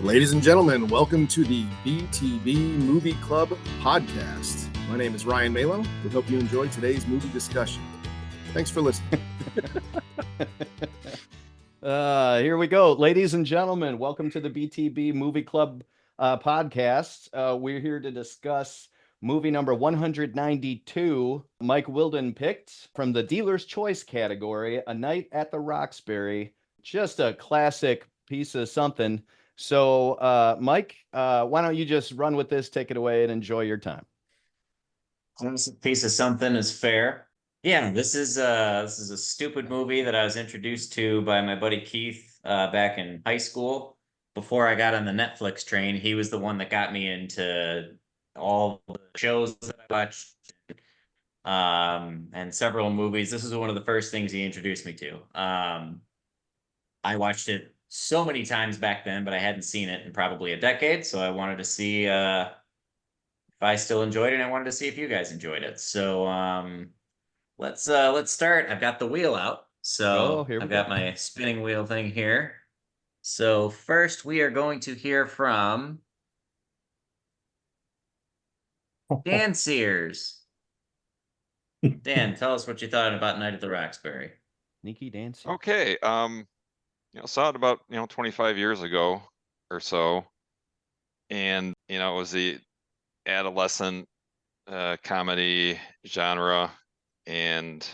Ladies and gentlemen, welcome to the BTB Movie Club podcast. My name is Ryan Malo. We hope you enjoy today's movie discussion. Thanks for listening. Here we go. Ladies and gentlemen, welcome to the BTB Movie Club podcast. We're here to discuss movie number 192. Mike Whildin picked from the Dealer's Choice category, A Night at the Roxbury. Just a classic piece of something. So, Mike, why don't you just run with this, take it away, and enjoy your time. This piece of something is fair. Yeah, this is a stupid movie that I was introduced to by my buddy Keith back in high school. Before I got on the Netflix train, he was the one that got me into all the shows that I watched and several movies. This is one of the first things he introduced me to. I watched it so many times back then, but I hadn't seen it in probably a decade, so I wanted to see if I still enjoyed it, and I wanted to see if you guys enjoyed it. So let's start. I've got the wheel out. So I've got my spinning wheel thing here. So first we are going to hear from Dan Sears. Dan, tell us what you thought about Night at the Roxbury. Sneaky Dan Sears. Okay, saw it about 25 years ago or so, and it was the adolescent comedy genre, and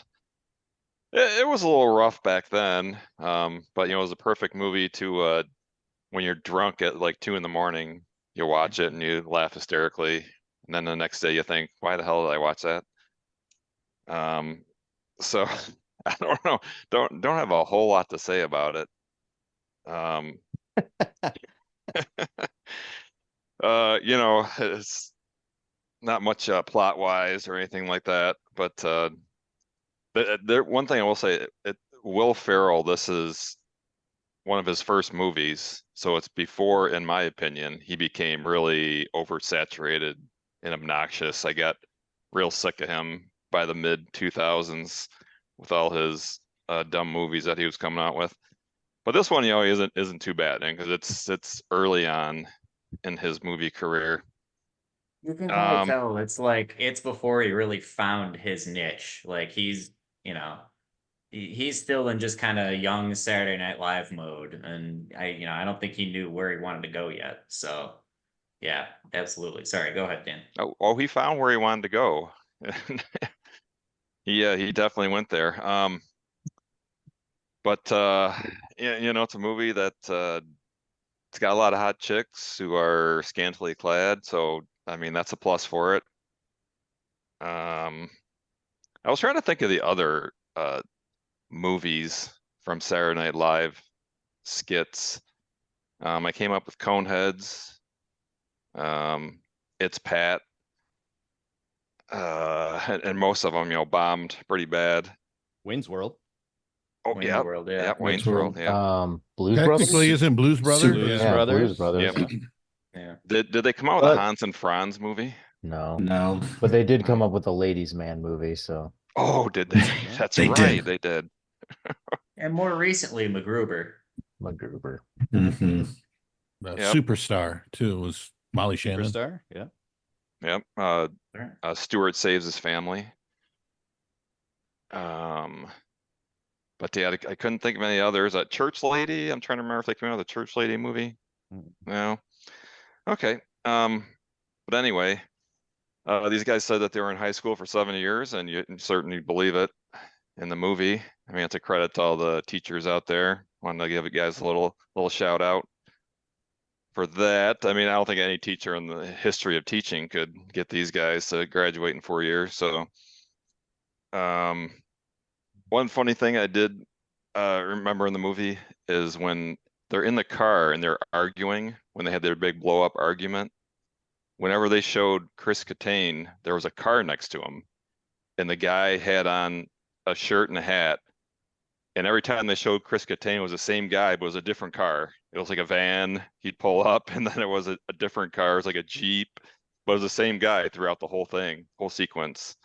it was a little rough back then, but it was a perfect movie to when you're drunk at like 2 a.m, you watch it and you laugh hysterically, and then the next day you think, why the hell did I watch that? So I don't know, don't have a whole lot to say about it. It's not much plot wise or anything like that, but one thing I will say, Will Ferrell, this is one of his first movies, so it's before, in my opinion, he became really oversaturated and obnoxious. I got real sick of him by the mid 2000s with all his dumb movies that he was coming out with. But this one, isn't too bad, because it's early on in his movie career. You can kind of tell it's before he really found his niche. Like he's still in just kind of young Saturday Night Live mode, and I don't think he knew where he wanted to go yet. So yeah, absolutely. Sorry, go ahead, Dan. Oh, he found where he wanted to go. He definitely went there. But it's a movie that it's got a lot of hot chicks who are scantily clad, so I mean that's a plus for it. I was trying to think of the other movies from Saturday Night Live skits. I came up with Coneheads, It's Pat, and most of them bombed pretty bad. Wayne's World. Oh, Wayne's yeah. World, yeah. Yeah, Wayne's World, yeah. Blues Brothers? Technically, isn't Blues Brothers? Blues Brothers. Blues Brothers. Yep. Yeah. Did they come out with a Hans and Franz movie? No. But they did come up with a Ladies Man movie, so. Oh, did they? That's They right, did. they did. And more recently, MacGruber. Mm-hmm. Yep. Superstar, too, was Molly Shannon. Superstar, yeah. Yep. Stewart Saves His Family. But yeah, I couldn't think of any others. Church Lady, I'm trying to remember if they came out with a Church Lady movie. No. Okay. But anyway, these guys said that they were in high school for 7 years, and you certainly believe it in the movie. I mean, it's a credit to all the teachers out there. Wanted to give you guys a little shout out for that. I mean, I don't think any teacher in the history of teaching could get these guys to graduate in 4 years. So, one funny thing I did remember in the movie is when they're in the car and they're arguing, when they had their big blow up argument, whenever they showed Chris Kattan, there was a car next to him, and the guy had on a shirt and a hat. And every time they showed Chris Kattan, it was the same guy, but it was a different car. It was like a van. He'd pull up, and then it was a different car. It was like a Jeep, but it was the same guy throughout the whole sequence.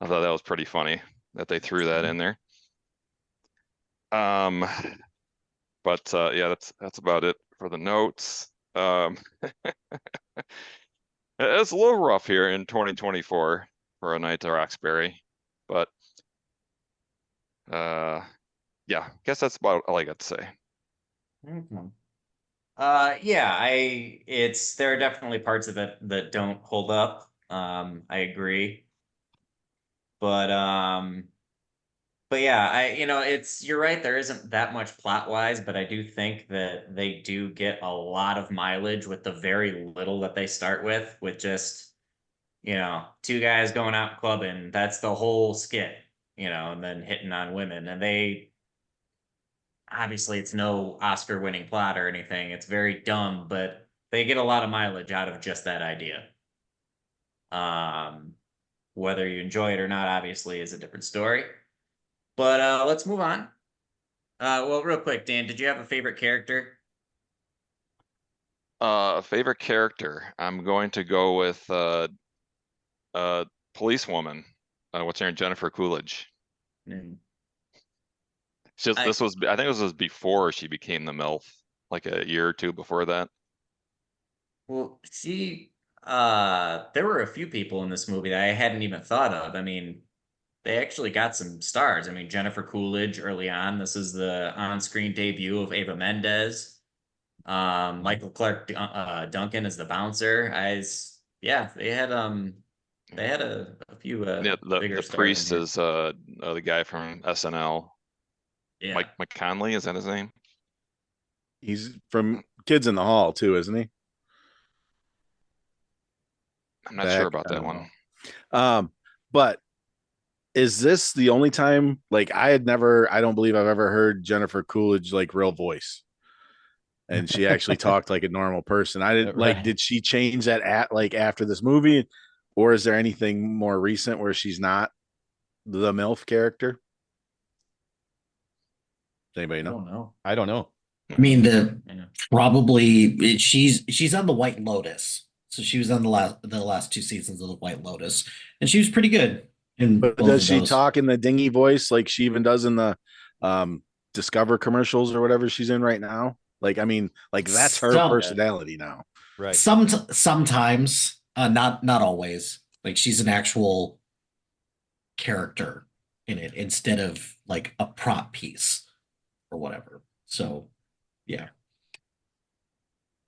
I thought that was pretty funny that they threw that in there. But yeah, that's about it for the notes. It's a little rough here in 2024 for A Night to Roxbury, but yeah, guess that's about all I got to say. Okay. Yeah, there are definitely parts of it that don't hold up. I agree. But yeah, you're right, there isn't that much plot wise, but I do think that they do get a lot of mileage with the very little that they start with just, two guys going out clubbing. That's the whole skit, and then hitting on women. And obviously it's no Oscar winning plot or anything. It's very dumb, but they get a lot of mileage out of just that idea. Um, whether you enjoy it or not, obviously, is a different story. But let's move on. Well, real quick, Dan, did you have a favorite character? Favorite character. I'm going to go with policewoman. What's her name? Jennifer Coolidge. Mm. I think this was before she became the MILF, like a year or two before that. Well, there were a few people in this movie that I hadn't even thought of. I mean, they actually got some stars. I mean, Jennifer Coolidge early on. This is the on-screen debut of Ava Mendez. Michael Clark Duncan is the bouncer. Yeah, they had a few Yeah, bigger the stars priest in here. is the guy from SNL. Yeah. Mike McConley, is that his name? He's from Kids in the Hall too, isn't he? I'm not sure about that one. But is this the only time? Like, I don't believe I've ever heard Jennifer Coolidge like real voice, and she actually talked like a normal person. I didn't Right. did she change that after this movie, or is there anything more recent where she's not the MILF character? Does anybody know? I don't know. I mean, Yeah. probably she's on the White Lotus, so she was on the last two seasons of the White Lotus, and she was pretty good in But both does of she those. talk in the dingy voice like she even does in the Discover commercials or whatever she's in right now? Like, I mean, like that's her personality now. Right. Sometimes, not always. Like she's an actual character in it instead of like a prop piece or whatever. So, yeah.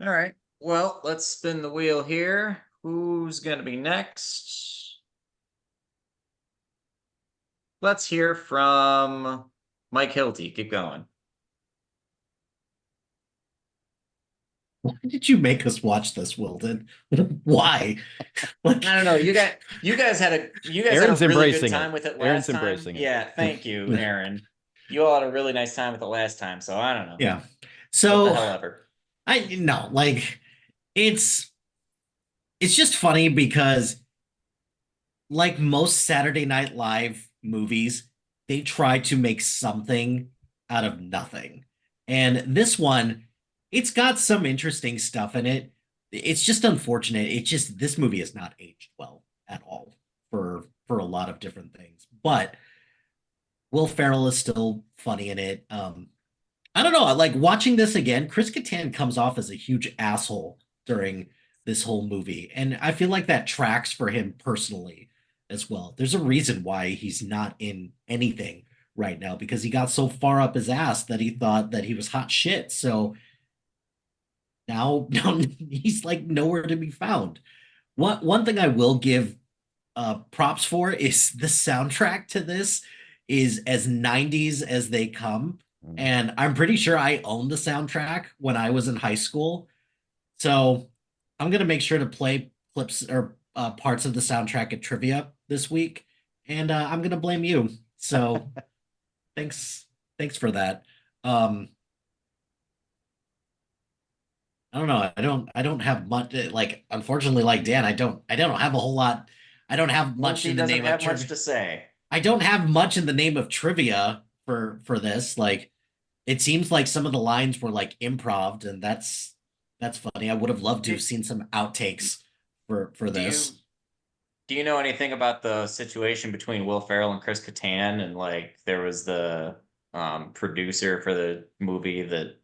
All right. Well, let's spin the wheel here. Who's going to be next? Let's hear from Mike Hilty. Keep going. Why did you make us watch this, Whildin? Why? Like, I don't know. You guys had a really good time with it last time. Embracing it. Yeah, thank you, Aaron. You all had a really nice time with it last time, so I don't know. Yeah. So what the hell ever. It's just funny because like most Saturday Night Live movies, they try to make something out of nothing. And this one, it's got some interesting stuff in it. It's just unfortunate. This movie is not aged well at all for a lot of different things. But Will Ferrell is still funny in it. I don't know. Like watching this again, Chris Kattan comes off as a huge asshole during this whole movie. And I feel like that tracks for him personally as well. There's a reason why he's not in anything right now because he got so far up his ass that he thought that he was hot shit. So now he's like nowhere to be found. One thing I will give props for is the soundtrack to this is as 90s as they come. And I'm pretty sure I owned the soundtrack when I was in high school. So I'm going to make sure to play clips or parts of the soundtrack at trivia this week. And I'm going to blame you. So thanks for that. I don't know. I don't have much like unfortunately like Dan, I don't have a whole lot. I don't have much in the name of much to say. I don't have much in the name of trivia for this. Like it seems like some of the lines were like improv, and that's funny. I would have loved to have seen some outtakes for this. Do you know anything about the situation between Will Ferrell and Chris Kattan? And like there was the producer for the movie that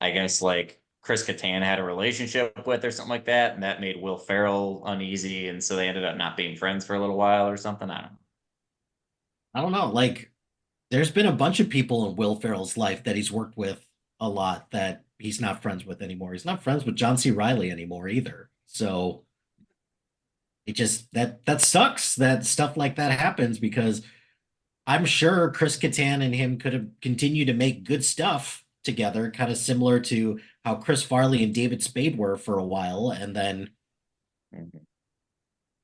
I guess like Chris Kattan had a relationship with or something like that, and that made Will Ferrell uneasy, and so they ended up not being friends for a little while or something. I don't know. I don't know. Like, there's been a bunch of people in Will Ferrell's life that he's worked with a lot that he's not friends with anymore. He's not friends with John C. Riley anymore either. So it just that sucks that stuff like that happens, because I'm sure Chris Kattan and him could have continued to make good stuff together, kind of similar to how Chris Farley and David Spade were for a while. And then,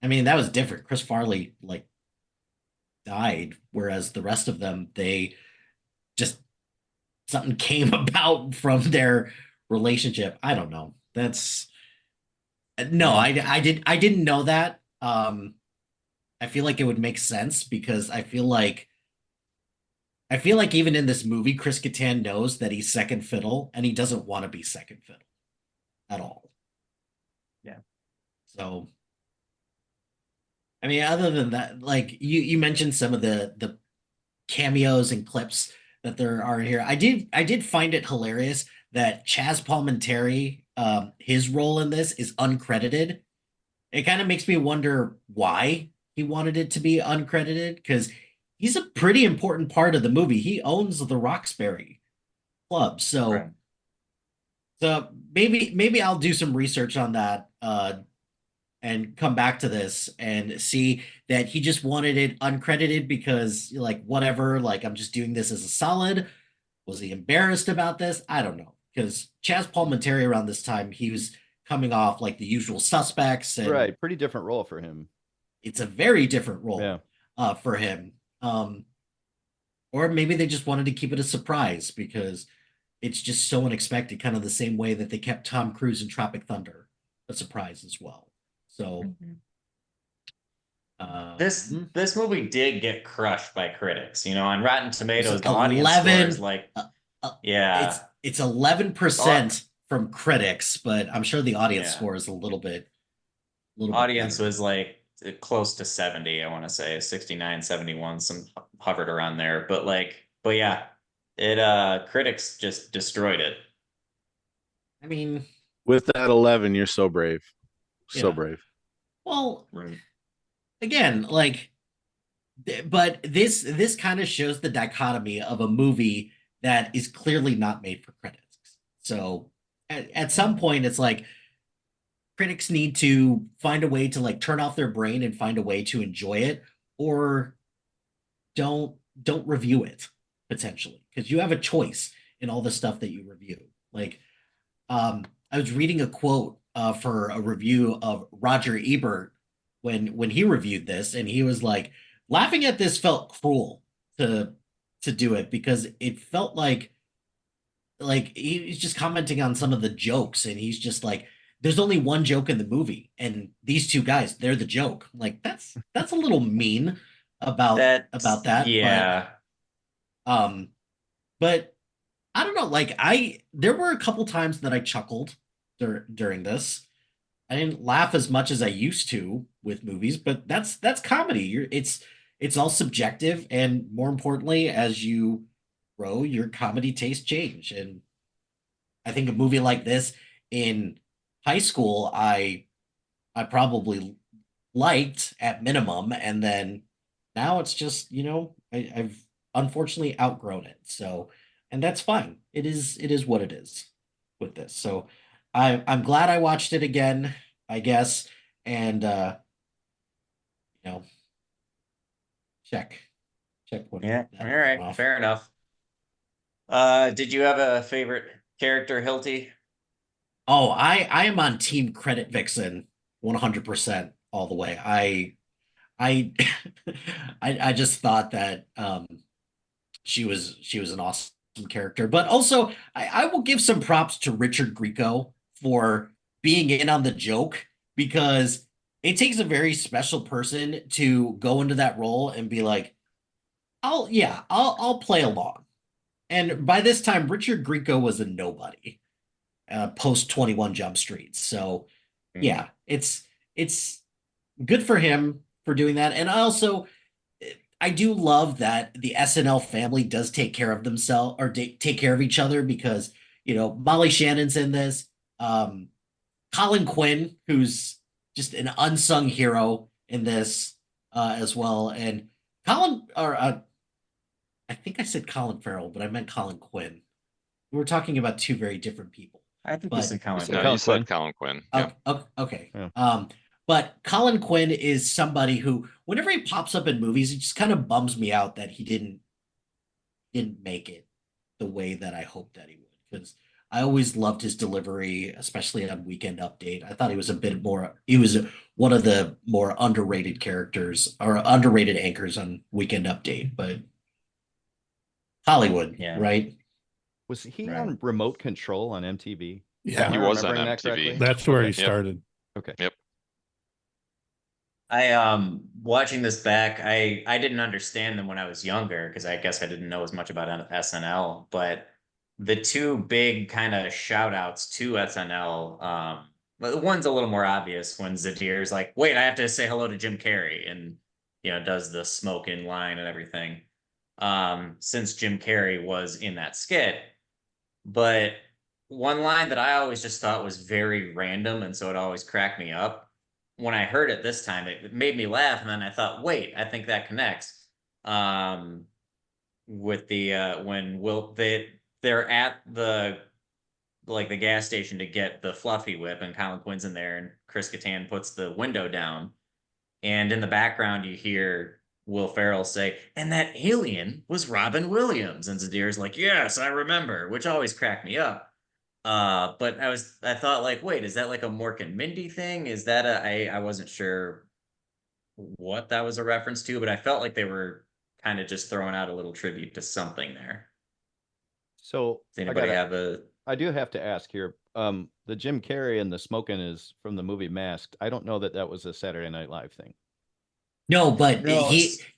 I mean, that was different. Chris Farley like died, whereas the rest of them, they just something came about from their relationship. I don't know. That's no, I didn't know that. I feel like it would make sense, because I feel like even in this movie, Chris Kattan knows that he's second fiddle, and he doesn't want to be second fiddle at all. Yeah. So, I mean, other than that, like you mentioned some of the cameos and clips that there are here. I did find it hilarious that Chaz Palminteri, his role in this is uncredited. It kind of makes me wonder why he wanted it to be uncredited, because he's a pretty important part of the movie. He owns the Roxbury Club, so Right. so maybe I'll do some research on that, and come back to this and see that he just wanted it uncredited because, like, whatever, like, I'm just doing this as a solid. Was he embarrassed about this? I don't know, because Chaz Palminteri around this time, he was coming off like The Usual Suspects, and Right. Pretty different role for him. it's a very different role, Yeah. for him. Or maybe they just wanted to keep it a surprise because it's just so unexpected, kind of the same way that they kept Tom Cruise in Tropic Thunder a surprise as well. So This movie did get crushed by critics. You know, on Rotten Tomatoes, the it's audience score 11 is like, uh, yeah, it's 11% from critics, but I'm sure the audience Yeah. score is a little bit audience better. was like close to 70, I want to say 69, 71, some hovered around there. But yeah, it critics just destroyed it. I mean, With that 11, you're so brave. So Yeah. brave. well, Right. again, like, but this kind of shows the dichotomy of a movie that is clearly not made for critics. So at some point, it's like critics need to find a way to like turn off their brain and find a way to enjoy it, or don't review it, potentially, because you have a choice in all the stuff that you review. Like, I was reading a quote, for a review of Roger Ebert when he reviewed this, and he was like, laughing at this felt cruel to do it, because it felt like he's just commenting on some of the jokes, and he's just like, there's only one joke in the movie, and these two guys, they're the joke. Like, that's a little mean about that, Yeah. um but I don't know, like, there were a couple times that I chuckled during this. I didn't laugh as much as I used to with movies, but that's comedy. It's all subjective, and more importantly, as you grow, your comedy taste change. And I think a movie like this in high school, I probably liked at minimum, and then now it's just, I've unfortunately outgrown it. So, and that's fine. It is what it is with this. So I'm glad I watched it again, I guess. And you know, check one Yeah. that All one right. off. Fair enough. Did you have a favorite character, Hilty? Oh, I am on Team Credit Vixen 100% all the way. I I just thought that she was an awesome character. But also, I will give some props to Richard Grieco for being in on the joke, because it takes a very special person to go into that role and be like, I'll play along. And by this time, Richard Grieco was a nobody, post 21 Jump Street. So yeah, it's good for him for doing that. And I do love that the SNL family does take care of themselves, or take care of each other, because Molly Shannon's in this, Colin Quinn, who's just an unsung hero in this as well. And I think I said Colin Farrell, but I meant Colin Quinn. We were talking about two very different people. I think you But said Colin. said No, Colin you said Quinn. Colin Quinn. Okay. Yeah. Okay. Yeah. But Colin Quinn is somebody who, whenever he pops up in movies, it just kind of bums me out that he didn't make it the way that I hoped that he would. Because I always loved his delivery, especially on Weekend Update. I thought he was a bit more. He was one of the more underrated characters or underrated anchors on Weekend Update. But Hollywood, Yeah. right? Was he Right. on Remote Control on MTV? Yeah, Am I He was on remembering that MTV. correctly? that's where he Okay. started. Okay. Yep. I watching this back, I didn't understand them when I was younger because I guess I didn't know as much about SNL, but the two big kind of shout outs to SNL, well, one's a little more obvious when Zadir's like, wait, I have to say hello to Jim Carrey, and does the smoking line and everything. Since Jim Carrey was in that skit. But one line that I always just thought was very random, and so it always cracked me up. When I heard it this time, it made me laugh, and then I thought, wait, I think that connects. Um, with the when they're at the gas station to get the fluffy whip, and Colin Quinn's in there, and Chris Kattan puts the window down, and in the background you hear Will Ferrell say, "And that alien was Robin Williams," and Zadir's like, "Yes, I remember," which always cracked me up. But I thought like, wait, is that like a Mork and Mindy thing? Is that I wasn't sure what that was a reference to, but I felt like they were kind of just throwing out a little tribute to something there. So Does anybody have I do have to ask here. The Jim Carrey and the smoking is from the movie Masked. I don't know that that was a Saturday Night Live thing. No, but No,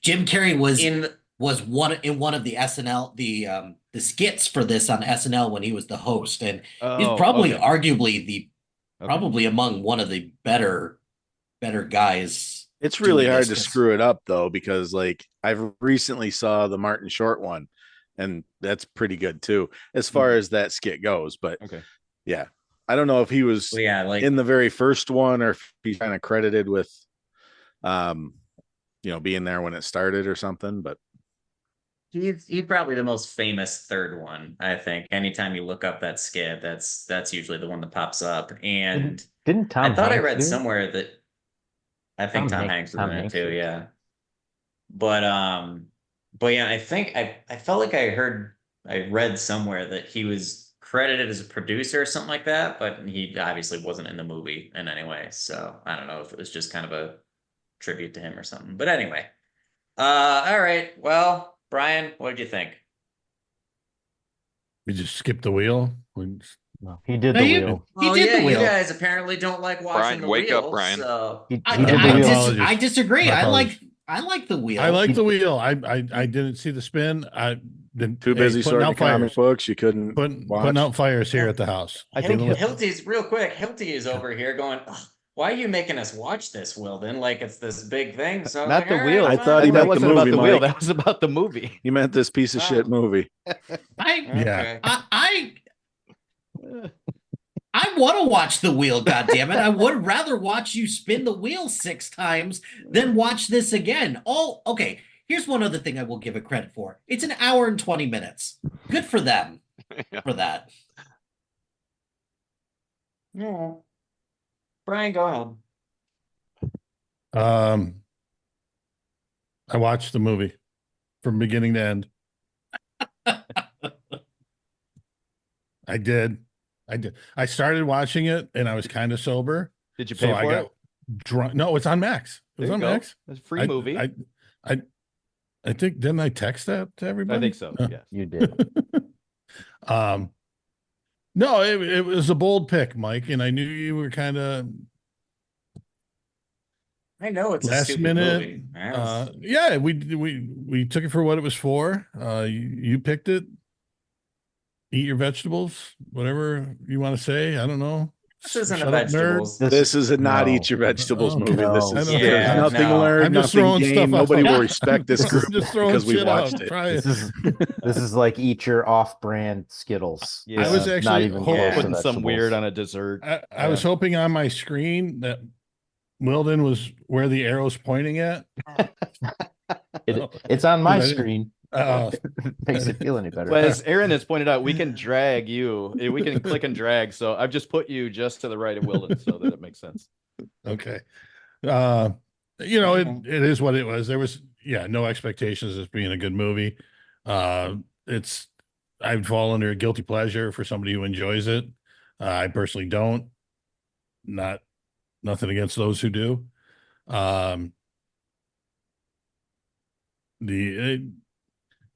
Jim Carrey in was one of the SNL the skits for this on SNL when he was the host, and he's Oh, probably okay. arguably Okay. probably among one of the better guys. It's really doing hard this, to 'cause- screw it up though, because like I've recently saw the Martin Short one, and that's pretty good too, as far Mhm. as that skit goes. But Okay. yeah, I don't know if he was well, yeah, like in the very first one or if he's kind of credited with, um, being there when it started or something. But he's probably the most famous third one, I think. Anytime you look up that skit, that's usually the one that pops up. And Didn't I Tom thought I Hanks read do it? somewhere that I think Tom Hanks was in it too, did. yeah. But yeah, I think I felt like I read somewhere that he was credited as a producer or something like that, but he obviously wasn't in the movie in any way. So I don't know if it was just kind of a tribute to him or something. But anyway. All right. Well, Brian, what did you think? We just skipped the wheel. No, he did No, the you- wheel. He Oh did yeah, the you wheel. guys apparently don't like watching Brian, the wake up, wheel, Brian. so He I, did the My wheel. apologies. I disagree. My I apologies. like the wheel. I like He- the wheel. I didn't see the spin. I didn't. too busy putting sorting out comic fires. books, you couldn't Putting watch. out fires here at the house. I think Hilty's real quick. Hilty is over here going, "Ugh, why are you making us watch this, Wilden? Like it's this big thing." So I was Not like, the "All wheel. I fine, thought he that meant wasn't the about movie, the wheel. Mike. That was about the movie. You meant this piece of shit movie. I Okay. I want to watch the wheel. God damn it! I would rather watch you spin the wheel 6 times than watch this again. Oh, okay. Here's one other thing I will give it credit for. It's an hour and 20 minutes. Good for them Yeah. for that. Yeah. Brian, go ahead. I watched the movie from beginning to end. I did. I started watching it and I was kind of sober. Did you So pay I for got it? drunk. No, it's on Max. It was There you on go. Max. It's a free movie. I think, didn't I text that to everybody? I think so. No. Yes. You did. No, it was a bold pick, Mike, and I knew you were kind of I know it's a last stupid minute. movie. Man. Yeah, we took it for what it was for. You picked it. Eat your vegetables, whatever you want to say. I don't know. This isn't a Shut up, nerd. vegetables. This is a not No. eat your vegetables Okay. movie. This No. is I know. there's Yeah, nothing no. learned, I'm just nothing throwing stuff gained. out. Nobody will respect this This group is- I'm just throwing because we shit watched out. it. Try This it. is like eat your off-brand Skittles. Yeah. I was Not actually even hoping- close to Putting some weird vegetables. on a dessert. I was hoping on my screen that Whildin was where the arrow's pointing at. It's on my I didn't- screen. Oh, Makes it feel any better. Well, as Aaron has pointed out, we can drag you. We can click and drag. So I've just put you just to the right of Wilden so that it makes sense. okay. It is what it was. There was, no expectations as being a good movie. I'd fall under a guilty pleasure for somebody who enjoys it. I personally don't. Nothing against those who do.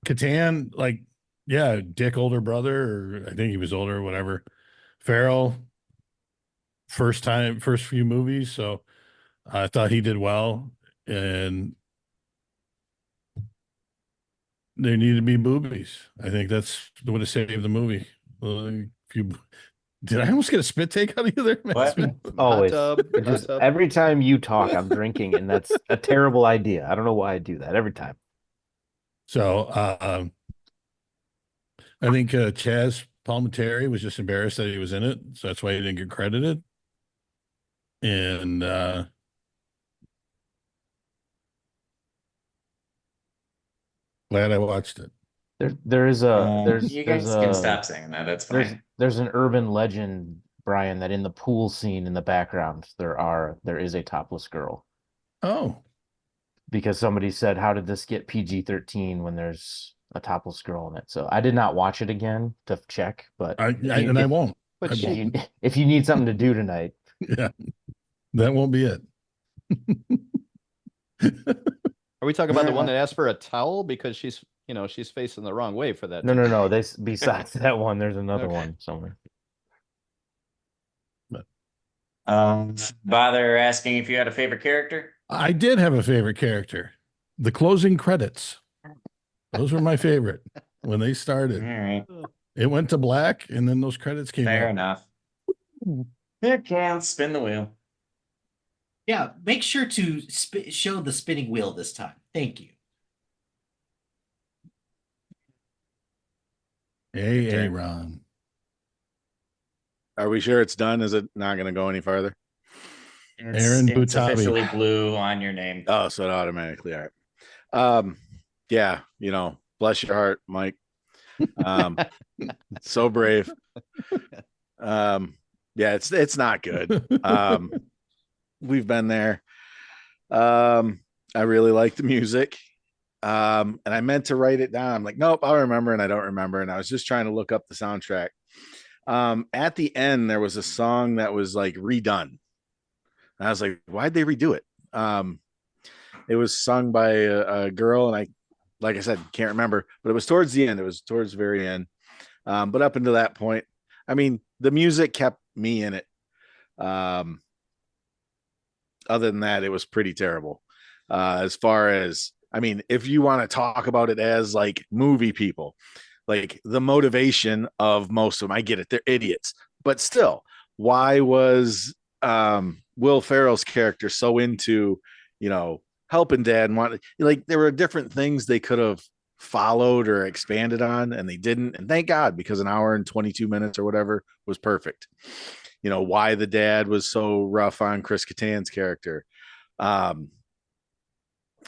Catan, Dick older brother, or I think he was older, or whatever. Farrell, first few movies, so I thought he did well, and there needed to be boobies. I think that's what would have saved the movie. Did I almost get a spit take out of you there, man? What? Always. Hot tub, Just hot tub. every time you talk, I'm drinking, and that's a terrible idea. I don't know why I do that every time. So I think Chaz Palminteri was just embarrassed that he was in it, so that's why he didn't get credited. And glad I watched it. There's You guys can stop saying that. That's fine. there's an urban legend, Brian, that in the pool scene in the background there is a topless girl, Oh, because somebody said, "How did this get PG-13 when there's a topless girl in it?" So I did not watch it again to check, but I won't. But I she- won't. if you need something to do tonight, Yeah, that won't be it. Are we talking about the one that asked for a towel because she's facing the wrong way for that? no. Besides that one, there's another Okay. one somewhere. Bother asking if you had a favorite character? I did have a favorite character. The closing credits. Those were my favorite when they All started. right, It went to black, and then those credits came fair up. enough. It counts. Spin the wheel. Yeah, make sure to show the spinning wheel this time. Thank you. Hey, Okay. Ron. Are we sure it's done? Is it not going to go any farther? Aaron It's Butabi. officially blue on your name. Oh, so it automatically. All right. Yeah, bless your heart, Mike. So brave. Yeah, it's not good. We've been there. I really like the music. And I meant to write it down. I'm like, nope, I'll remember, and I don't remember. And I was just trying to look up the soundtrack. At the end, there was a song that was like redone. And I was like, why'd they redo it? It was sung by a girl, and like I said, can't remember, but it was towards the end. It was towards the very end. But up until that point, I mean, the music kept me in it. Other than that, it was pretty terrible. As far as, I mean, if you want to talk about it as like movie people, like the motivation of most of them, I get it, they're idiots, but still, why was Will Ferrell's character so into, helping dad, and want, like, there were different things they could have followed or expanded on, and they didn't. And thank God, because an hour and 22 minutes or whatever was perfect. Why the dad was so rough on Chris Kattan's character.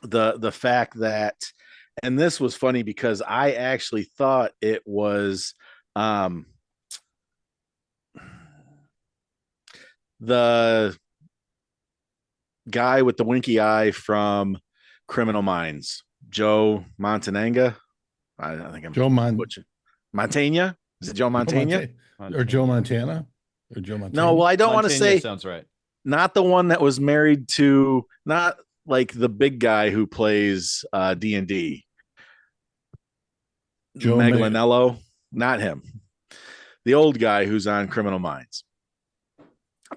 The fact that, and this was funny because I actually thought it was the guy with the winky eye from Criminal Minds, Joe Montananga. I think I'm Montana. Is it Joe Montana? Or Joe Montana? Or Joe Montana? No, well, I don't want to Montaigne say sounds right. not the one that was married to, not like the big guy who plays D&D. Joe Meglinello, not him. The old guy who's on Criminal Minds.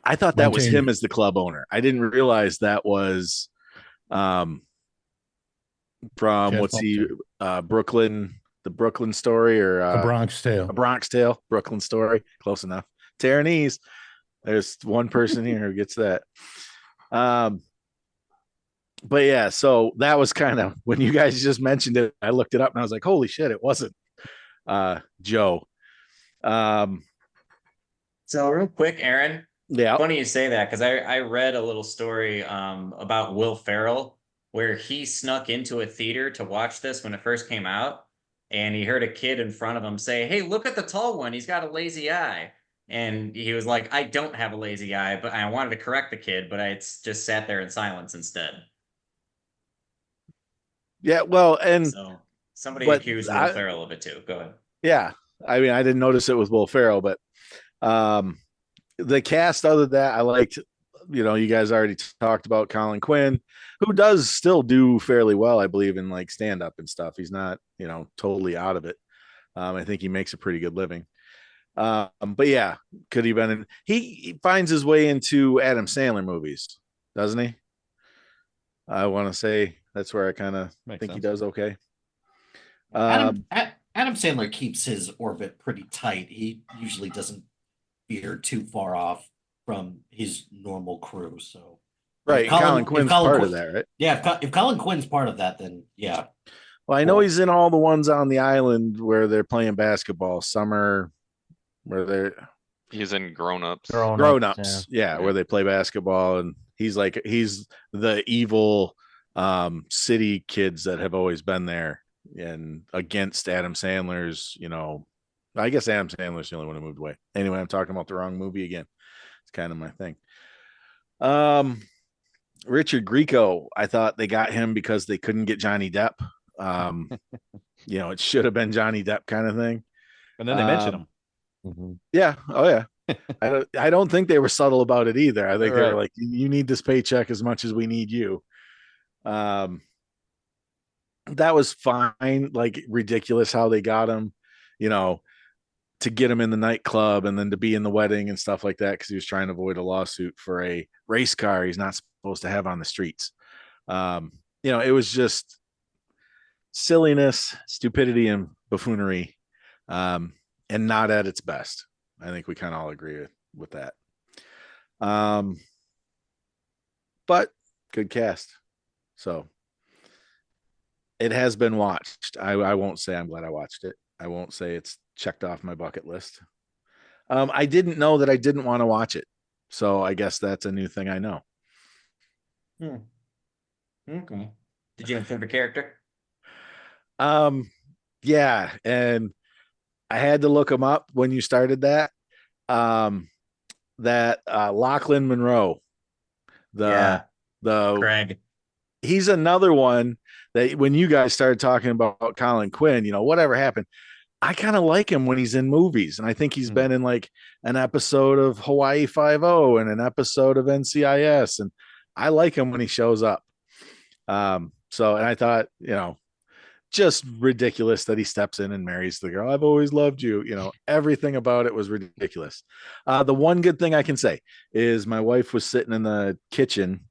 I thought that was him as the club owner. I didn't realize that was from Brooklyn, the Brooklyn Story, or A Bronx Tale. A Bronx Tale, Brooklyn Story, close enough. Taiwanese. There's one person here who gets that. But yeah, so that was kind of when you guys just mentioned it. I looked it up and I was like, holy shit, it wasn't Joe. So real quick, Aaron, Yeah. funny you say that because I read a little story about Will Ferrell where he snuck into a theater to watch this when it first came out, and he heard a kid in front of him say, "Hey, look at the tall one. He's got a lazy eye." And he was like, "I don't have a lazy eye," but I wanted to correct the kid, but I just sat there in silence instead. Yeah. Well, and So somebody but accused Will Ferrell of it too. Go ahead. yeah, I mean, I didn't notice it with Will Ferrell, but um, the cast other than that, I liked. You guys already talked about Colin Quinn, who does still do fairly well, I believe, in like stand up and stuff. He's not, totally out of it. I think he makes a pretty good living. But yeah, could he been in? He finds his way into Adam Sandler movies, doesn't he? I want to say that's where I kind of think he does okay. Adam Sandler keeps his orbit pretty tight. He usually doesn't veer too far off from his normal crew. So, right, Colin Quinn's part of that, right? Yeah, if Colin Quinn's part of that, then yeah. Well, I know he's in all the ones on the island where they're playing basketball. Summer, where they're He's in Grown Ups. Grown Ups, yeah, where they play basketball, and he's the evil city kids that have always been there, and against Adam Sandler's. I guess Adam Sandler's the only one who moved away. Anyway, I'm talking about the wrong movie again. It's kind of my thing. Richard Grieco, I thought they got him because they couldn't get Johnny Depp. It should have been Johnny Depp kind of thing. And then they mentioned him. Mm-hmm. Yeah. Oh yeah. I don't think they were subtle about it either. I think they were like, you need this paycheck as much as we need you. That was fine. Like ridiculous how they got him, to get him in the nightclub and then to be in the wedding and stuff like that, because he was trying to avoid a lawsuit for a race car he's not supposed to have on the streets. It was just silliness, stupidity, and buffoonery, and not at its best. I think we kind of all agree with that. But good cast. So it has been watched. I won't say I'm glad I watched it. I won't say it's checked off my bucket list. I didn't know that I didn't want to watch it. So I guess that's a new thing I know. Okay. Did you have a favorite character? Yeah, and I had to look him up when you started that. Lachlan Monroe, the Craig. He's another one that when you guys started talking about Colin Quinn, whatever happened, I kind of like him when he's in movies, and I think he's been in like an episode of Hawaii Five-0 and an episode of NCIS, and I like him when he shows up. And I thought, just ridiculous that he steps in and marries the girl. I've always loved you. Everything about it was ridiculous. The one good thing I can say is my wife was sitting in the kitchen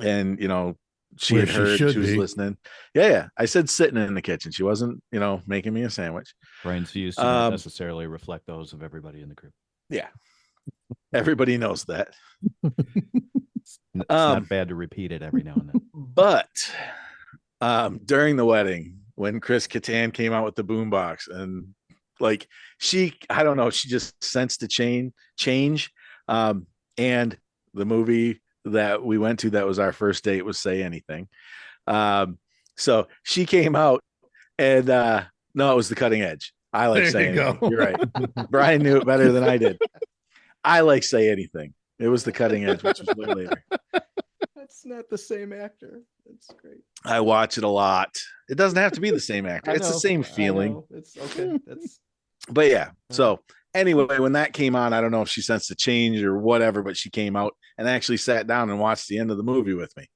and, she had heard, she was listening. Yeah. I said sitting in the kitchen. She wasn't, making me a sandwich. Brian's views do not necessarily reflect those of everybody in the group. Yeah. Everybody knows that. It's not bad to repeat it every now and then. But during the wedding, when Chris Kattan came out with the boombox, and like I don't know, she just sensed a change. And the movie that we went to that was our first date was Say Anything. So she came out and no, it was The Cutting Edge. I like Say Anything. You're right. Brian knew it better than I did. I like Say Anything. It was The Cutting Edge, which was way later. That's not the same actor. That's great. I watch it a lot. It doesn't have to be the same actor. It's the same feeling. It's okay. But yeah. So anyway, when that came on, I don't know if she sensed a change or whatever, but she came out and actually sat down and watched the end of the movie with me.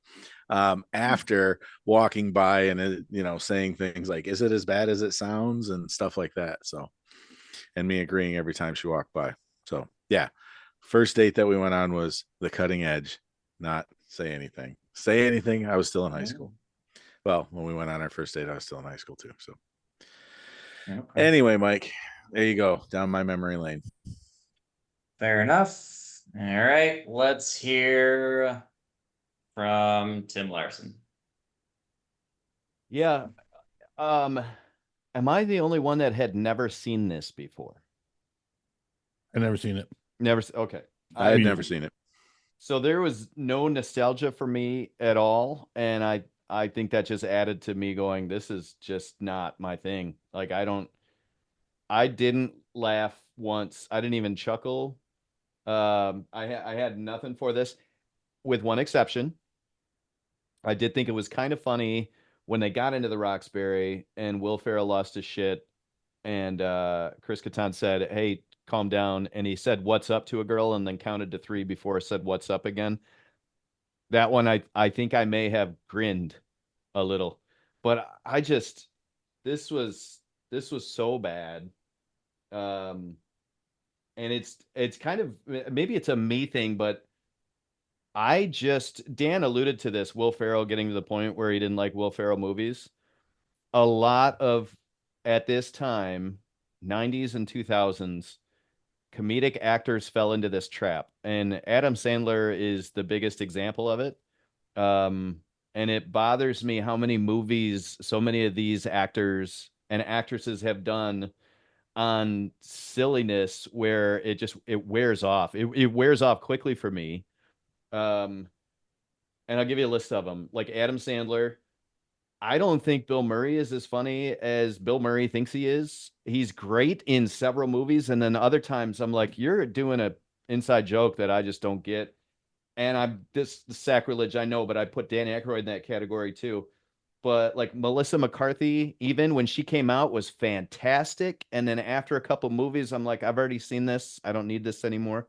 After walking by and saying things like, "Is it as bad as it sounds?" and stuff like that. So, and me agreeing every time she walked by. So yeah, first date that we went on was The Cutting Edge, not Say Anything. Say Anything, I was still in high school. Well, when we went on our first date, I was still in high school too. So anyway, Mike, there you go, down my memory lane. Fair enough. All right, let's hear from Tim Larson. Yeah. Am I the only one that had never seen this before? I never seen it. Never. Okay. I had Me never either. seen it. So there was no nostalgia for me at all, and I think that just added to me going, this is just not my thing. Like I didn't laugh once. I didn't even chuckle. I had nothing for this, with one exception. I did think it was kind of funny when they got into the Roxbury and Will Ferrell lost his shit, and Chris Kattan said, "Hey, calm down," and he said, "What's up?" to a girl, and then counted to three before it said, "What's up?" again. That one, I think I may have grinned a little, but I just this was so bad. Um, and it's kind of, maybe it's a me thing, but Dan alluded to this, Will Ferrell getting to the point where he didn't like Will Ferrell movies. A lot of, at this time, 90s and 2000s, comedic actors fell into this trap, and Adam Sandler is the biggest example of it. And it bothers me how many movies so many of these actors and actresses have done on silliness where it wears off. It wears off quickly for me. Um, and I'll give you a list of them. Like Adam Sandler, I don't think Bill Murray is as funny as Bill Murray thinks he is. He's great in several movies, and then other times I'm like, you're doing a inside joke that I just don't get. And I'm this sacrilege, I know, but I put Dan Aykroyd in that category too. But like Melissa McCarthy, even when she came out, was fantastic. And then after a couple movies, I'm like, I've already seen this. I don't need this anymore.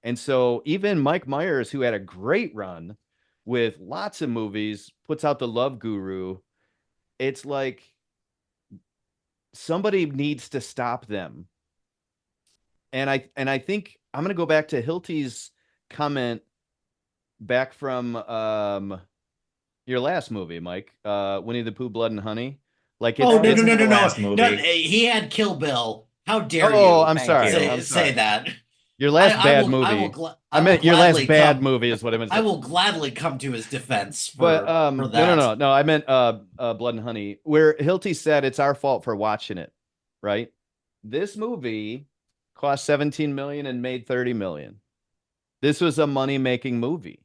And so even Mike Myers, who had a great run with lots of movies, puts out The Love Guru. It's like somebody needs to stop them. And I think I'm gonna go back to Hilty's comment back from your last movie, Mike, Winnie the Pooh, Blood and Honey. Like Oh, That no, no, wasn't no, the no, no, last no! movie. He had Kill Bill. How dare Oh, you I'm Thank sorry. you. I'm say sorry. that? Your last bad I will, movie. I meant your last bad movie is what I meant to I say. will gladly come to his defense But for no, that. no. I meant Blood and Honey, where Hilty said it's our fault for watching it, right? This movie cost 17 million and made 30 million. This was a money-making movie.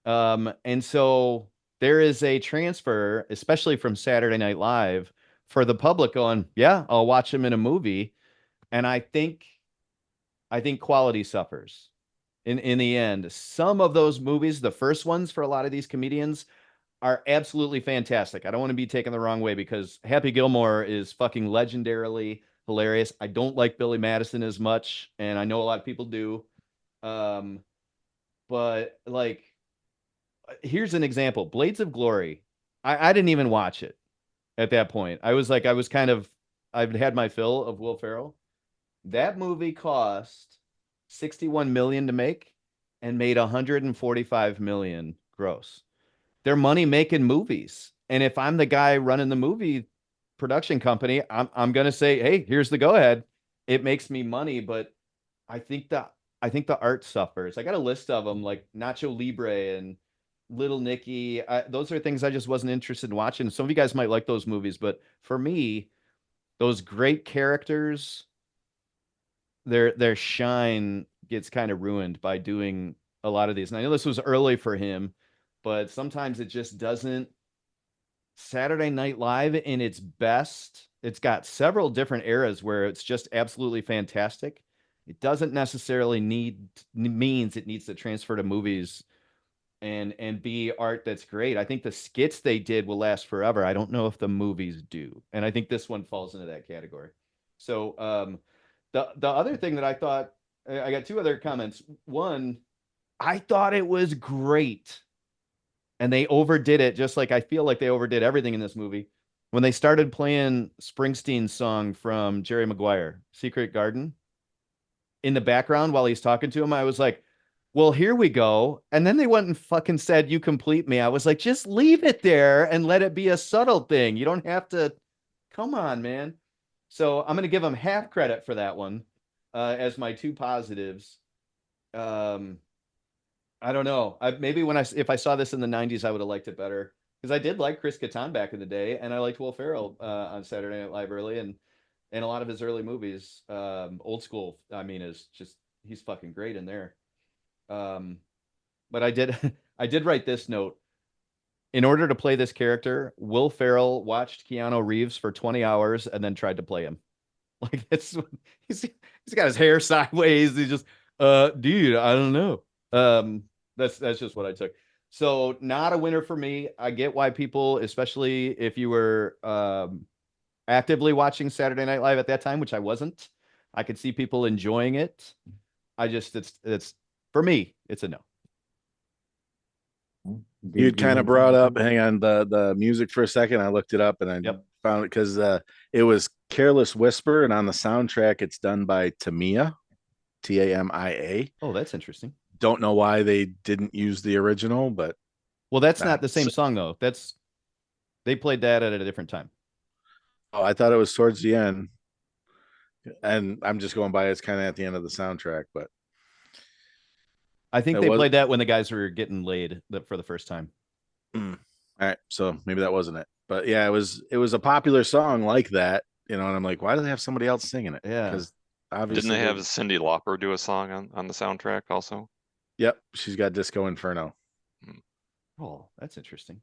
And so there is a transfer, especially from Saturday Night Live, for the public going, yeah, I'll watch him in a movie. And I think quality suffers in the end. Some of those movies, the first ones for a lot of these comedians, are absolutely fantastic. I don't want to be taken the wrong way because Happy Gilmore is fucking legendarily hilarious. I don't like Billy Madison as much, and I know a lot of people do. Um, but like, here's an example: Blades of Glory. I didn't even watch it at that point. I was kind of, I've had my fill of Will Ferrell. That movie cost 61 million to make and made 145 million gross. They're money making movies. And if I'm the guy running the movie production company, I'm going to say, "Hey, here's the go ahead." It makes me money, but I think that I think the art suffers. I got a list of them like Nacho Libre and Little Nicky. Those are things I just wasn't interested in watching. Some of you guys might like those movies, but for me, those great characters, their shine gets kind of ruined by doing a lot of these. And I know this was early for him, but sometimes it just doesn't. Saturday Night Live in its best, it's got several different eras where it's just absolutely fantastic. It doesn't necessarily means it needs to transfer to movies and be art that's great. I think the skits they did will last forever. I don't know if the movies do. And I think this one falls into that category. So the other thing that I thought, I got two other comments. One, I thought it was great. And they overdid it, just like I feel like they overdid everything in this movie. When they started playing Springsteen's song from Jerry Maguire, Secret Garden, in the background while he's talking to him, I was like, well, here we go. And then they went and fucking said, "You complete me." I was like, just leave it there and let it be a subtle thing. You don't have to. Come on, man. So I'm going to give them half credit for that one as my two positives. I don't know. Maybe if I saw this in the 90s, I would have liked it better because I did like Chris Kattan back in the day, and I liked Will Ferrell on Saturday Night Live early, and a lot of his early movies, old school. I mean, is just he's fucking great in there. But I did I did write this note. In order to play this character, Will Ferrell watched Keanu Reeves for 20 hours and then tried to play him. Like he's got his hair sideways. He's just dude, I don't know. That's just what I took. So not a winner for me. I get why people, especially if you were actively watching Saturday Night Live at that time, which I wasn't. I could see people enjoying it. I just it's for me, it's a no. You'd kind of brought up, hang on, the music for a second. I looked it up and I found it because it was Careless Whisper, and on the soundtrack, it's done by Tamia, Tamia. Oh, that's interesting. Don't know why they didn't use the original, but well, that's not the same song though. They played that at a different time. Oh, I thought it was towards the end, and I'm just going by it's kind of at the end of the soundtrack, but I think they played that when the guys were getting laid for the first time. All right, so maybe that wasn't it, but yeah, it was a popular song like that, and I'm like, why do they have somebody else singing it? Yeah, because obviously didn't they have Cyndi Lauper do a song on the soundtrack also? Yep, she's got Disco Inferno. Oh, that's interesting.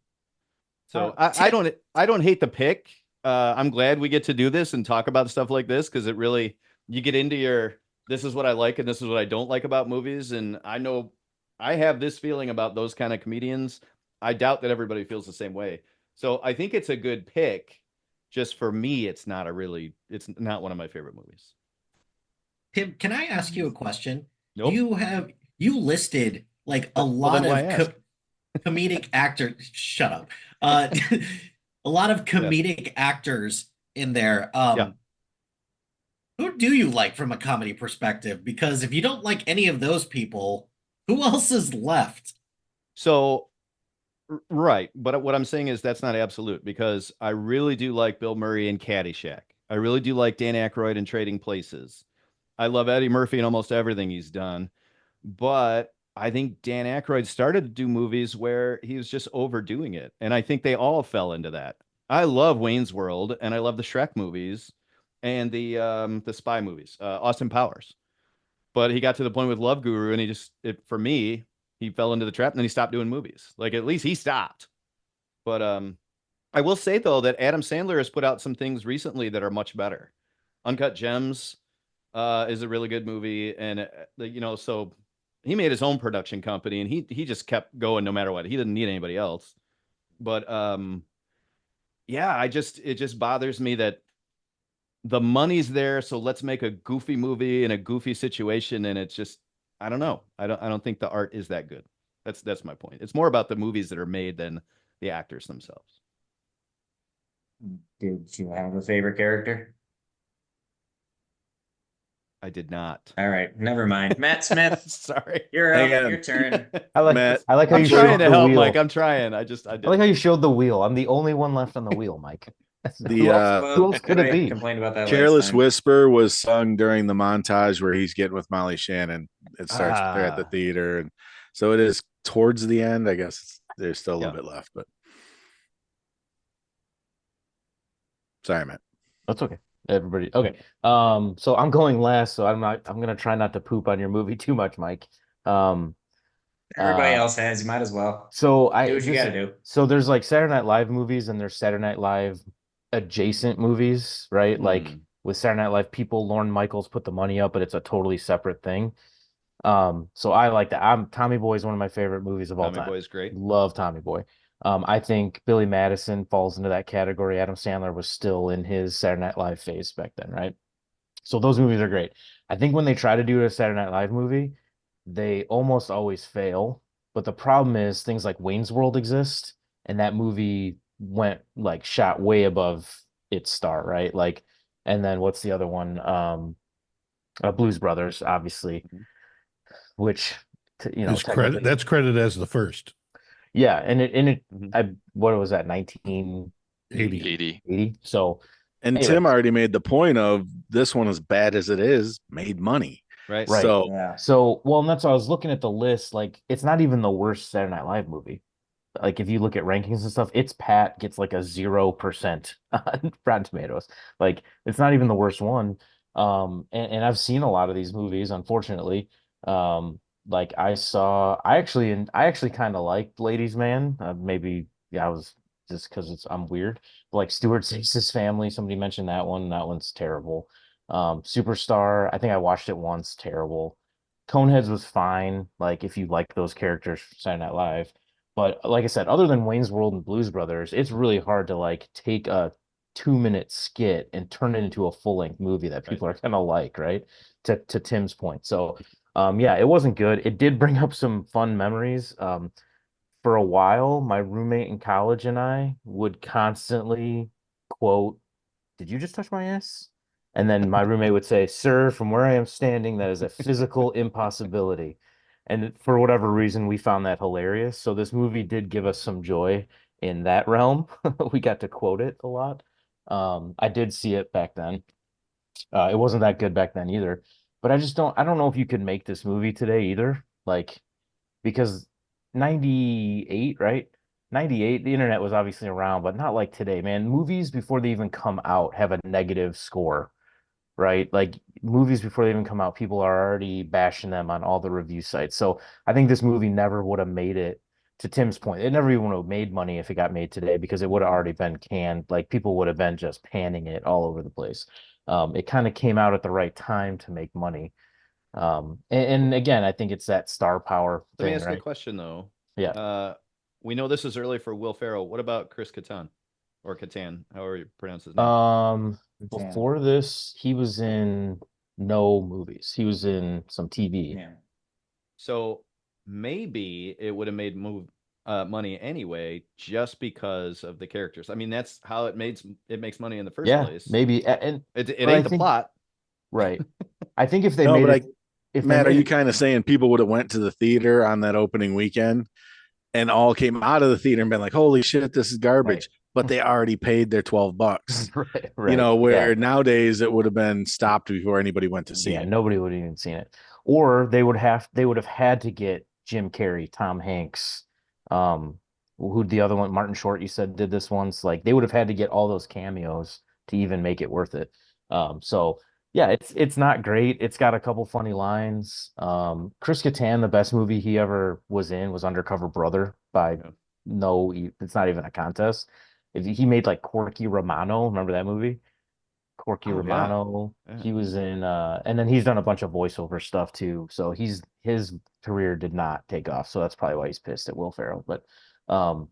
So I don't hate the pick. I'm glad we get to do this and talk about stuff like this because it really you get into this is what I like and this is what I don't like about movies. And I know I have this feeling about those kind of comedians. I doubt that everybody feels the same way. So I think it's a good pick. Just for me, it's not one of my favorite movies. Tim, can I ask you a question? Nope. You listed like a lot of comedic actors. Shut up. A lot of comedic actors in there. Who do you like from a comedy perspective? Because if you don't like any of those people, who else is left? So, right. But what I'm saying is that's not absolute because I really do like Bill Murray in Caddyshack. I really do like Dan Aykroyd in Trading Places. I love Eddie Murphy in almost everything he's done. But I think Dan Aykroyd started to do movies where he was just overdoing it. And I think they all fell into that. I love Wayne's World and I love the Shrek movies and the spy movies, Austin Powers. But he got to the point with Love Guru and for me, he fell into the trap and then he stopped doing movies. Like at least he stopped. But I will say though that Adam Sandler has put out some things recently that are much better. Uncut Gems is a really good movie. And, so he made his own production company and he just kept going no matter what. He didn't need anybody else. But it just bothers me that the money's there, so let's make a goofy movie in a goofy situation, and it's just I don't know. I don't think the art is that good. That's my point. It's more about the movies that are made than the actors themselves. Did you have a favorite character? I did not. All right, never mind. Matt Smith, sorry. You're up. Your turn. I like Matt, I like how I'm you trying showed to the help, wheel. Mike. I'm trying. I like how you showed the wheel. I'm the only one left on the wheel, Mike. The who else could it be? Complained about that. Careless Whisper was sung during the montage where he's getting with Molly Shannon. It starts there at the theater, and so it is towards the end. I guess there's still a little bit left, but sorry, Matt. That's okay. Everybody, okay. So I'm going last, so I'm gonna try not to poop on your movie too much, Mike. Everybody else has. You might as well. So do what you got to do. So there's like Saturday Night Live movies, and there's Saturday Night Live adjacent movies, right? Like with Saturday Night Live, Lorne Michaels put the money up, but it's a totally separate thing. So I like that. Tommy Boy is one of my favorite movies of all time. Tommy Boy is great. Love Tommy Boy. I think Billy Madison falls into that category. Adam Sandler was still in his Saturday Night Live phase back then, right? So those movies are great. I think when they try to do a Saturday Night Live movie, they almost always fail. But the problem is things like Wayne's World exist, and that movie went like shot way above its star, right? Like, and then what's the other one? Blues Brothers, obviously, which that's credited as the first. Yeah, and what was that, 1980? So, and anyway. Tim already made the point of this one, as bad as it is, made money. Right. Right. So Yeah. So, well, and that's why I was looking at the list. Like, it's not even the worst Saturday Night Live movie. Like, if you look at rankings and stuff, it's Pat gets like a 0% on Rotten Tomatoes. Like, it's not even the worst one. And I've seen a lot of these movies, unfortunately. Like I actually kind of liked Ladies Man. Maybe yeah, I was just because I'm weird. But like Stuart Six's Family, somebody mentioned that one. That one's terrible. Superstar, I think I watched it once, terrible. Coneheads was fine, like if you like those characters from Saturday Night Live. But like I said, other than Wayne's World and Blues Brothers, it's really hard to like take a 2 minute skit and turn it into a full length movie that people are gonna like, right? To Tim's point. So yeah, it wasn't good. It did bring up some fun memories. For a while, my roommate in college and I would constantly quote, "Did you just touch my ass?" And then my roommate would say, "Sir, from where I am standing, that is a physical impossibility." And for whatever reason, we found that hilarious. So this movie did give us some joy in that realm. We got to quote it a lot. I did see it back then. It wasn't that good back then either. But I don't know if you could make this movie today either. Like, because 98, right? 98, the internet was obviously around, but not like today, man. Movies before they even come out have a negative score, right? Like movies before they even come out, people are already bashing them on all the review sites. So I think this movie never would have made it, to Tim's point. It never even would have made money if it got made today because it would have already been canned. Like people would have been just panning it all over the place. It kind of came out at the right time to make money. And again, I think it's that star power Let me thing, ask you a right? question though. Yeah. We know this is early for Will Ferrell. What about Chris Kattan or Kattan, however you pronounce his name? Before this, he was in no movies. He was in some TV. Yeah. So maybe it would have made money anyway, just because of the characters. I mean, that's how it makes money in the first Yeah, place. maybe. And It but ain't I the think plot. right. I think if they no, made but it, if they Matt, are made you it, kind of saying people would have went to the theater on that opening weekend and all came out of the theater and been like, "Holy shit, this is right, garbage," but they already paid their $12. right, You right. know, Yeah, where nowadays it would have been stopped before anybody went to see yeah. it. Nobody would have even seen it, or they would have had to get Jim Carrey, Tom Hanks, who the other one, Martin Short, you said did this once. Like they would have had to get all those cameos to even make it worth it. So yeah, it's not great. It's got a couple funny lines. Chris Kattan, the best movie he ever was in was Undercover Brother by Yeah. no, it's not even a contest. He made like Corky Romano. Remember that movie? Corky Oh yeah. Romano. Yeah. He was in and then he's done a bunch of voiceover stuff too. So his career did not take off. So that's probably why he's pissed at Will Ferrell. But um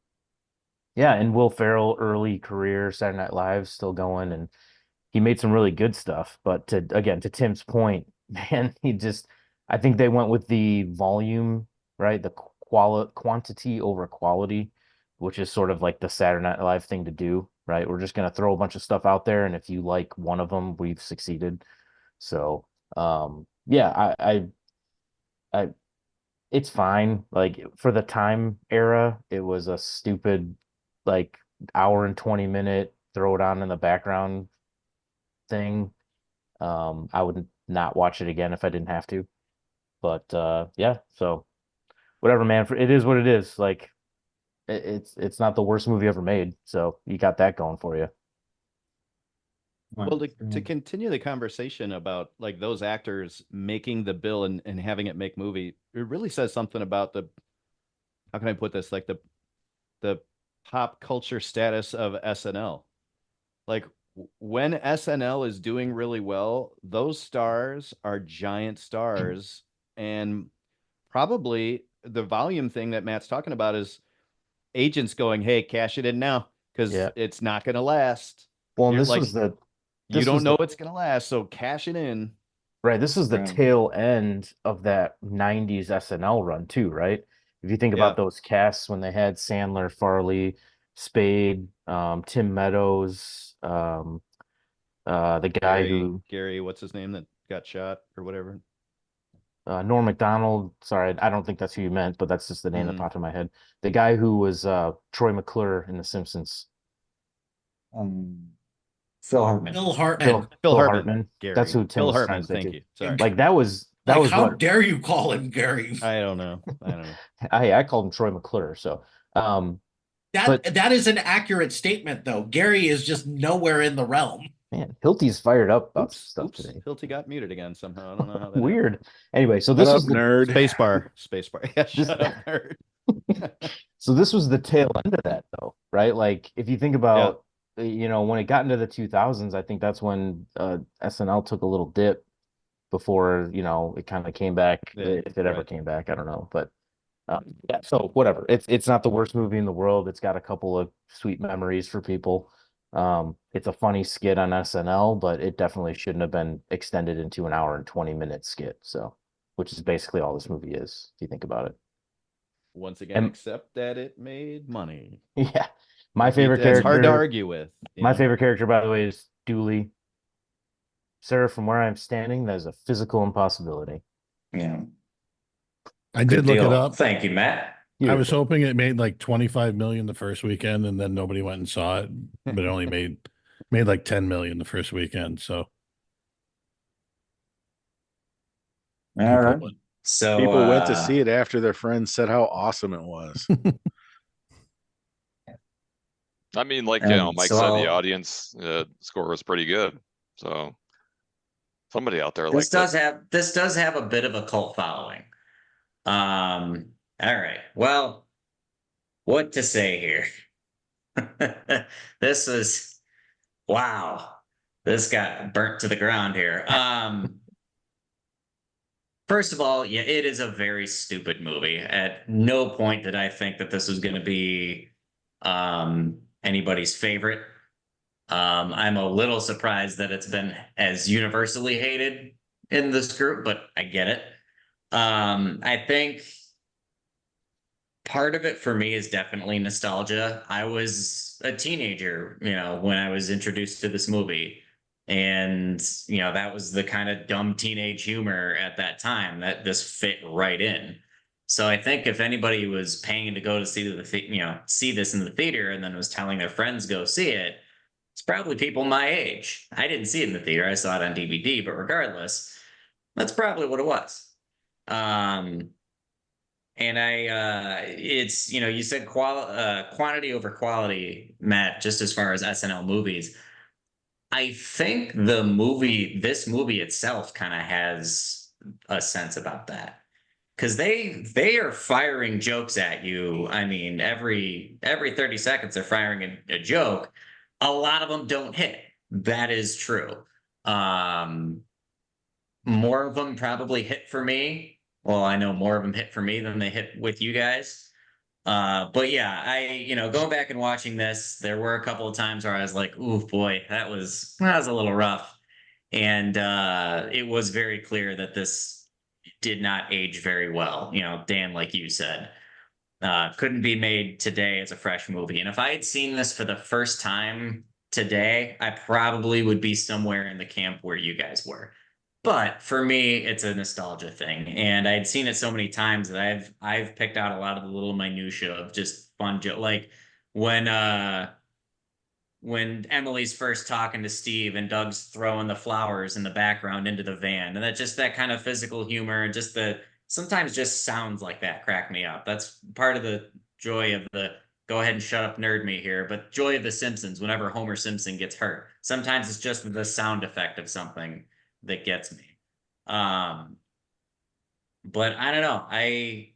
yeah, and Will Ferrell early career, Saturday Night Live still going, and he made some really good stuff. But to Tim's point, man, I think they went with the volume, right? The quantity over quality, which is sort of like the Saturday Night Live thing to do, right? We're just gonna throw a bunch of stuff out there, and if you like one of them, we've succeeded. So, yeah, I it's fine. Like for the time era, it was a stupid, like hour and 20 minute throw it on in the background thing. I would not watch it again if I didn't have to. But yeah, so whatever, man. It is what it is. Like it's not the worst movie ever made. So you got that going for you. Well, to continue the conversation about like those actors making the bill and having it make movie, it really says something about the, how can I put this? Like the pop culture status of SNL. Like when SNL is doing really well, those stars are giant stars. And probably the volume thing that Matt's talking about is agents going, "Hey, cash it in now because Yeah. it's not going to last." Well, and You're like, you this don't was know the it's going to last, so cash it in. right. This was the Right. tail end of that 90s SNL run too, right? If you think Yeah. about those casts when they had Sandler, Farley, Spade, Tim Meadows, the guy who Gary, what's his name that got shot or whatever? Norm Macdonald. Sorry, I don't think that's who you meant, but that's just the name that Mhm. popped in my head. The guy who was Troy McClure in The Simpsons. Phil Hartman. Phil Hartman. Phil Hartman. Hartman. That's Gary. who Tim Phil was trying Hartman. to say Thank too. you. Sorry. Like That Like, was how what dare you call him Gary? I don't know. I called him Troy McClure. So, but That is an accurate statement, though. Gary is just nowhere in the realm. man, Hilty's fired up about stuff Oops. today. Hilty got muted again somehow. I don't know how that happened. Weird. Anyway, so Shut this up, was the nerd. Spacebar. Yeah, This- shut up, nerd. so this was the tail end of that, though, right? Like, if you think about, when it got into the 2000s, I think that's when SNL took a little dip before, it kind of came back, Yeah, if it ever right. came back. I don't know, but yeah. So whatever. It's not the worst movie in the world. It's got a couple of sweet memories for people. It's a funny skit on SNL, but it definitely shouldn't have been extended into an hour and 20-minute skit. So, which is basically all this movie is, if you think about it. Once again, except that it made money. Yeah. My favorite That's hard to character, argue with. my favorite character, by the way, is Dooley. Sir, from where I'm standing, that is a physical impossibility. Yeah. I Good did look it deal. up. Thank you, Matt. I was Beautiful. hoping it made like 25 million the first weekend, and then nobody went and saw it, but it only made like 10 million the first weekend. So All right. people, So People went to see it after their friends said how awesome it was. I mean, like, Mike so said, the I'll- audience score was pretty good. So somebody out there this liked it. does have a bit of a cult following. All right. Well, what to say here? This was wow. This got burnt to the ground here. First of all, yeah, it is a very stupid movie. At no point did I think that this was going to be anybody's favorite. I'm a little surprised that it's been as universally hated in this group, but I get it. I think part of it for me is definitely nostalgia. I was a teenager, when I was introduced to this movie. And, that was the kind of dumb teenage humor at that time that this fit right in. So I think if anybody was paying to go to see see this in the theater and then was telling their friends go see it, it's probably people my age. I didn't see it in the theater. I saw it on DVD, but regardless, that's probably what it was. And it's, you said quantity over quality, Matt, just as far as SNL movies. I think this movie itself kind of has a sense about that. Because they are firing jokes at you. I mean, every 30 seconds they're firing a joke. A lot of them don't hit. That is true. More of them probably hit for me. Well, I know more of them hit for me than they hit with you guys. But yeah, going back and watching this, there were a couple of times where I was like, "Ooh, boy, that was a little rough," and it was very clear that this did not age very well. Dan, like you said, couldn't be made today as a fresh movie. And if I had seen this for the first time today, I probably would be somewhere in the camp where you guys were. But for me, it's a nostalgia thing, and I'd seen it so many times that I've picked out a lot of the little minutia of just fun like when Emily's first talking to Steve and Doug's throwing the flowers in the background into the van, and that kind of physical humor and just sometimes just sounds like that crack me up. That's part of the joy of the go ahead and shut up nerd me here, but joy of the Simpsons whenever Homer Simpson gets hurt. Sometimes it's just the sound effect of something that gets me. But I don't know. I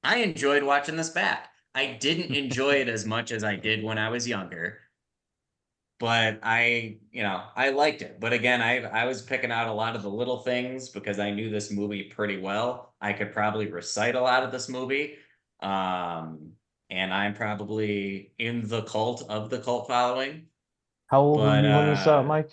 enjoyed watching this back. I didn't enjoy it as much as I did when I was younger, but I liked it. But again, I was picking out a lot of the little things because I knew this movie pretty well. I could probably recite a lot of this movie. And I'm probably in the cult of the cult following. How old were But you when you saw it, Mike?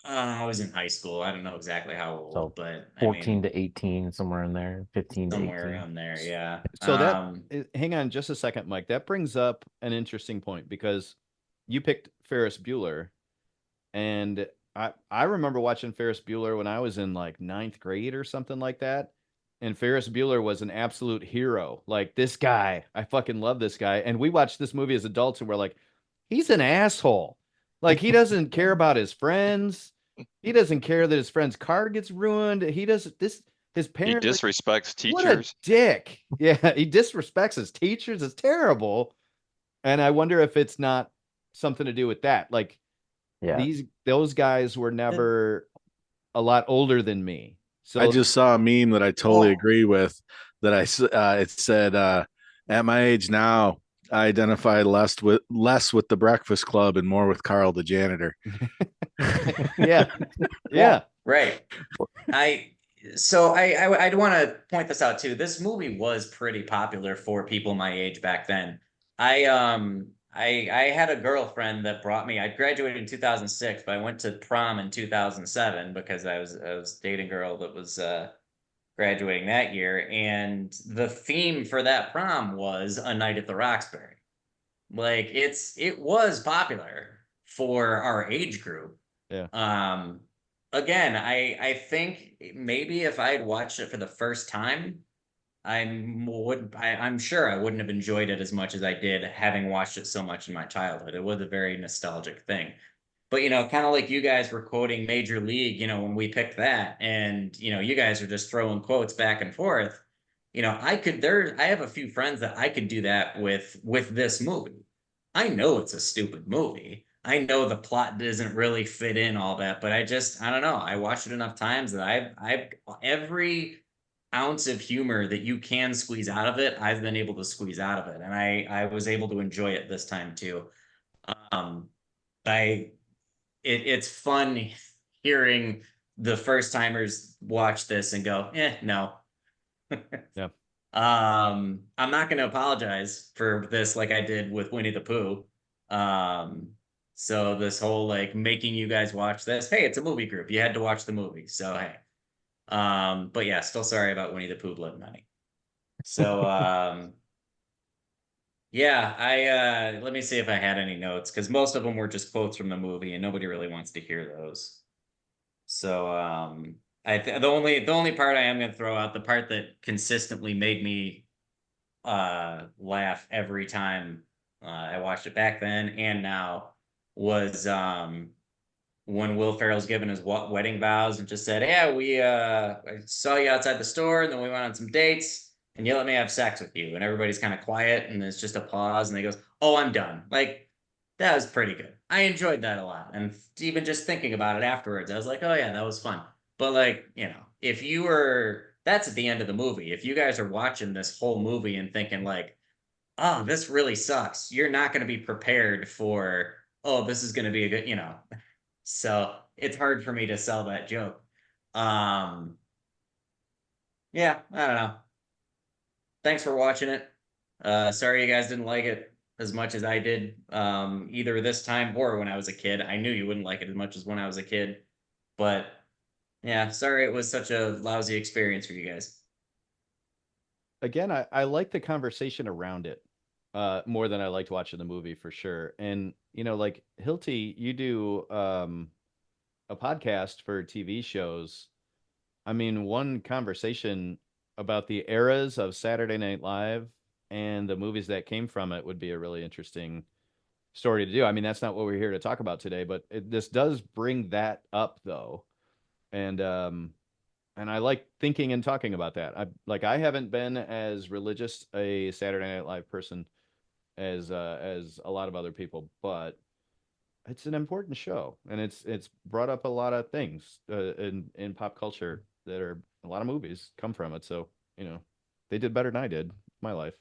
I was in high school. I don't know exactly how old, So but 14 to 18, somewhere in there, 15 to somewhere 18. around there, yeah. So hang on just a second, Mike. That brings up an interesting point because you picked Ferris Bueller, and I remember watching Ferris Bueller when I was in like 9th grade or something like that. And Ferris Bueller was an absolute hero. Like, this guy, I fucking love this guy. And we watched this movie as adults and we're like, he's an asshole. Like, he doesn't care about his friends. He doesn't care that his friend's car gets ruined. He doesn't. His He parents. Like, disrespects what a teachers. dick! Yeah, he disrespects his teachers. It's terrible. And I wonder if it's not something to do with that. Like Yeah. those guys were never a lot older than me. I So just saw a meme that I totally Oh. agree with. It said, "At my age now, I identify less with the Breakfast Club and more with Carl the janitor." yeah, yeah. Right. I'd want to point this out too. This movie was pretty popular for people my age back then. I had a girlfriend that brought me. I graduated in 2006, but I went to prom in 2007 because I was dating a girl that was graduating that year, and the theme for that prom was A Night at the Roxbury. Like it was popular for our age group. Yeah. Again, I think maybe if I had watched it for the first time, I'm sure I wouldn't have enjoyed it as much as I did having watched it so much in my childhood. It was a very nostalgic thing. But kind of like you guys were quoting Major League, when we picked that, and you guys are just throwing quotes back and forth. I have a few friends that I could do that with this movie. I know it's a stupid movie. I know the plot doesn't really fit in all that, but I don't know. I watched it enough times that I've every ounce of humor that you can squeeze out of it, I've been able to squeeze out of it, and I was able to enjoy it this time too. Um, I it's fun hearing the first timers watch this and go, no. Yeah. I'm not going to apologize for this like I did with Winnie the Pooh. So this whole like making you guys watch this, hey, it's a movie group. You had to watch the movie. So hey. But yeah, still sorry about Winnie the Pooh Blood Money. So yeah, I let me see if I had any notes because most of them were just quotes from the movie and nobody really wants to hear those. So the only part I am going to throw out, the part that consistently made me laugh every time I watched it back then and now was when Will Ferrell's given his wedding vows and just said, "Yeah, I saw you outside the store, and then we went on some dates, and you let me have sex with you." And everybody's kind of quiet, and there's just a pause, and he goes, "Oh, I'm done." Like that was pretty good. I enjoyed that a lot, and even just thinking about it afterwards, I was like, "Oh yeah, that was fun." But like if you were, that's at the end of the movie. If you guys are watching this whole movie and thinking like, "Oh, this really sucks," you're not going to be prepared for, "Oh, this is going to be a good," So it's hard for me to sell that joke. Yeah, I don't know. Thanks for watching it. Sorry you guys didn't like it as much as I did, either this time or when I was a kid. I knew you wouldn't like it as much as when I was a kid, but yeah, sorry it was such a lousy experience for you guys. Again, I like the conversation around it more than I liked watching the movie for sure. And like Hilty, you do a podcast for TV shows. I mean, one conversation about the eras of Saturday Night Live and the movies that came from it would be a really interesting story to do. I mean, that's not what we're here to talk about today, but this does bring that up though. And I like thinking and talking about that. I haven't been as religious a Saturday Night Live person as a lot of other people, but it's an important show, and it's brought up a lot of things in pop culture that are a lot of movies come from it. So they did better than I did in my life.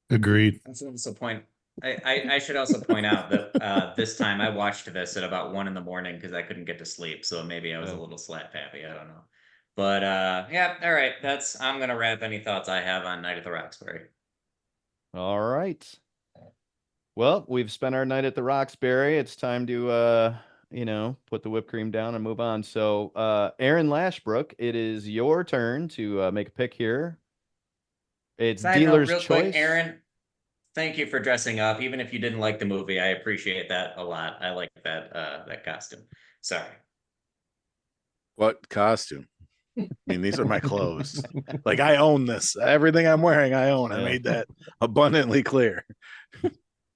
Agreed. That's also point. I should also point out that this time I watched this at about 1 a.m. because I couldn't get to sleep, so maybe I was a little slap happy. I don't know, but yeah, all right. I'm gonna wrap any thoughts I have on Night at the Roxbury. All right. Well, we've spent our night at the Roxbury. It's time to put the whipped cream down and move on. So, Aaron Lashbrook, it is your turn to make a pick here. It's Side note, dealer's real quick, choice. Aaron, thank you for dressing up. Even if you didn't like the movie, I appreciate that a lot. I like that costume. Sorry. What costume? I mean, these are my clothes. Like I own this. Everything I'm wearing, I own. I made that abundantly clear.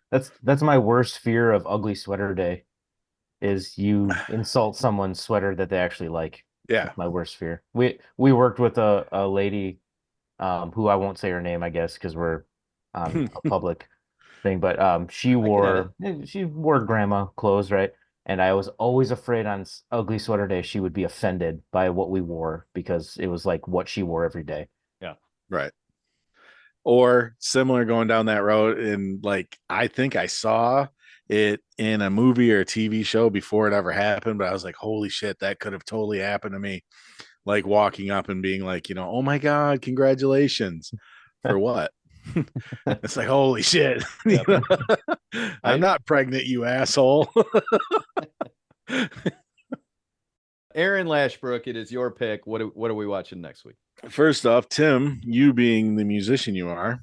That's my worst fear of ugly sweater day. is you insult someone's sweater that they actually like. Yeah. That's my worst fear. We worked with a lady who I won't say her name, I guess, because we're on a public thing, but she wore grandma clothes, right? And I was always afraid on ugly sweater day she would be offended by what we wore because it was like what she wore every day. Yeah. Right. Or similar going down that road, and like I think I saw it in a movie or a TV show before it ever happened, but I was like, holy shit, that could have totally happened to me. Like walking up and being like, oh my God, congratulations. For what? It's like, holy shit. I'm not pregnant, you asshole. Aaron Lashbrook, it is your pick. What are we watching next week? First off, Tim, you being the musician you are,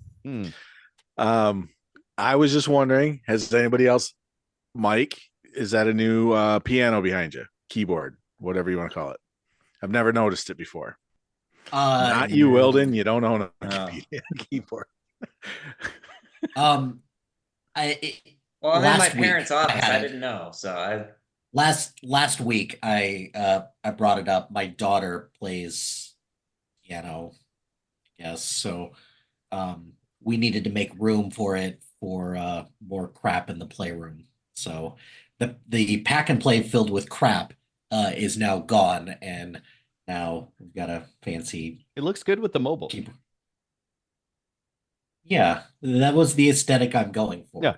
I was just wondering, has anybody else, Mike, is that a new piano behind you? Keyboard, whatever you want to call it. I've never noticed it before. Not you, Whildin. You don't own a keyboard. I'm in my parents' office. I didn't know, so last week I brought it up. My daughter plays piano, yes, so we needed to make room for it for more crap in the playroom. So the pack and play filled with crap is now gone, and now we've got a fancy. It looks good with the mobile. Keyboard. Yeah, that was the aesthetic I'm going for. Yeah.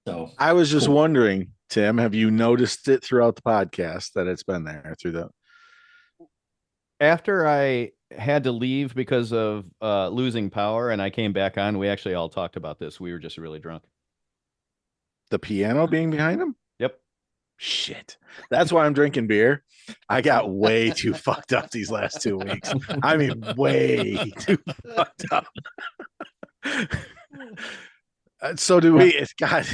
So I was just wondering, Tim, have you noticed it throughout the podcast that it's been there through the? After I had to leave because of losing power and I came back on, we actually all talked about this. We were just really drunk. The piano being behind him? Yep. Shit. That's why I'm drinking beer. I got way too fucked up these last 2 weeks. I mean, way too fucked up. So do we? It's got